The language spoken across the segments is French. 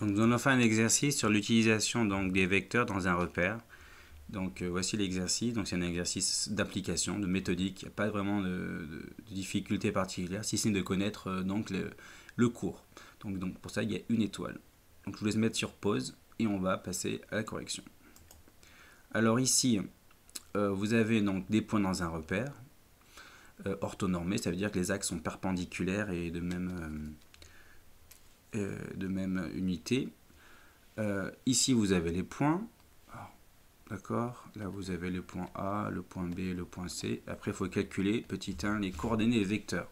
Donc nous allons faire un exercice sur l'utilisation des vecteurs dans un repère. Donc voici l'exercice. Donc c'est un exercice d'application, de méthodique. Il n'y a pas vraiment de difficulté particulière, si ce n'est de connaître le cours. Donc pour ça il y a une étoile. Donc je vous laisse mettre sur pause et on va passer à la correction. Alors ici vous avez donc des points dans un repère orthonormé, ça veut dire que les axes sont perpendiculaires et de même unité. Ici vous avez les points, d'accord, là vous avez le point A, le point B, le point C. Après il faut calculer, petit 1, les coordonnées des vecteurs.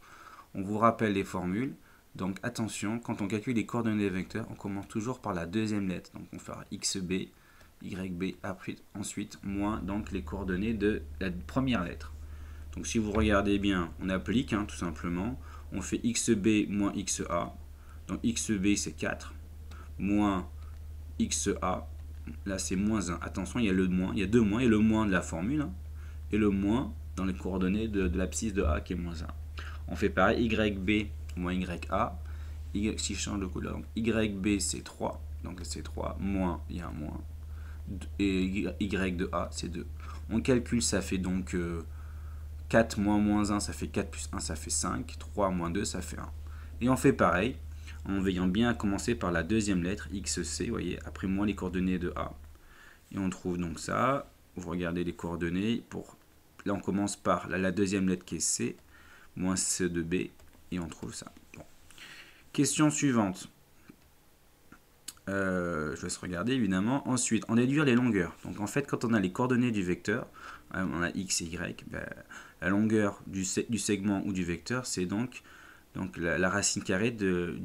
On vous rappelle les formules, donc attention, quand on calcule les coordonnées des vecteurs, on commence toujours par la deuxième lettre, donc on fera XB, YB, ensuite moins donc les coordonnées de la première lettre. Donc si vous regardez bien, on applique tout simplement, on fait XB moins XA, donc XB c'est 4, moins XA, là c'est moins 1, attention il y a le moins, il y a deux moins, et le moins de la formule, et le moins dans les coordonnées de l'abscisse de A qui est moins 1. On fait pareil, YB moins YA, si je change de couleur, donc YB c'est 3, donc c'est 3, moins, il y a un moins, et Y de A c'est 2. On calcule, ça fait donc 4 moins moins 1, ça fait 4 plus 1, ça fait 5, 3 moins 2, ça fait 1. Et on fait pareil, en veillant bien à commencer par la deuxième lettre, XC, vous voyez, après moins les coordonnées de A. Et on trouve donc ça, vous regardez les coordonnées, là on commence par la deuxième lettre qui est C, moins C de B, et on trouve ça. Bon. Question suivante. Je laisse regarder évidemment. Ensuite, en déduire les longueurs. Donc en fait, quand on a les coordonnées du vecteur, on a x et y, la longueur du segment ou du vecteur, c'est donc la racine carrée de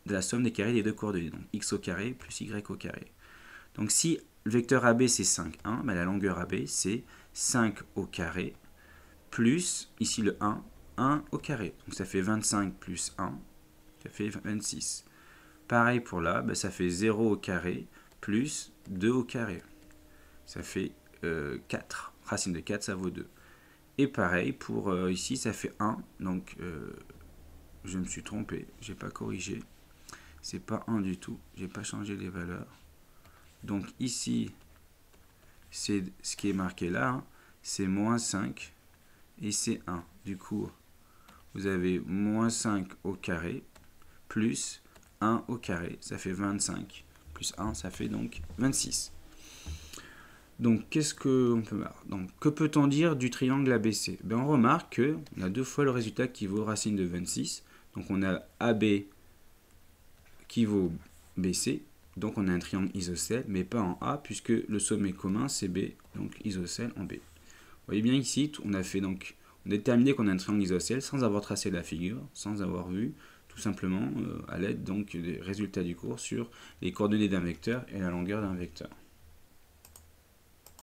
la somme des carrés des deux coordonnées. Donc x au carré plus y au carré. Donc si le vecteur AB c'est 5, 1, la longueur AB c'est 5 au carré plus, ici le 1 au carré. Donc ça fait 25 plus 1, ça fait 26. Pareil pour là, ça fait 0 au carré plus 2 au carré. Ça fait 4. Racine de 4, ça vaut 2. Et pareil pour ici, ça fait 1. Donc, je me suis trompé. J'ai pas corrigé. C'est pas 1 du tout. J'ai pas changé les valeurs. Donc ici, c'est ce qui est marqué là. C'est moins 5. Et c'est 1. Du coup, vous avez moins 5 au carré plus 1 au carré, ça fait 25, plus 1, ça fait donc 26. Donc, qu'est-ce qu'on peut voir? Donc, que peut-on dire du triangle ABC? On remarque qu'on a deux fois le résultat qui vaut racine de 26. Donc, on a AB qui vaut BC. Donc, on a un triangle isocèle, mais pas en A, puisque le sommet commun, c'est B, donc isocèle en B. Vous voyez bien ici, on a déterminé qu'on a un triangle isocèle sans avoir tracé la figure, sans avoir vu, tout simplement à l'aide des résultats du cours sur les coordonnées d'un vecteur et la longueur d'un vecteur.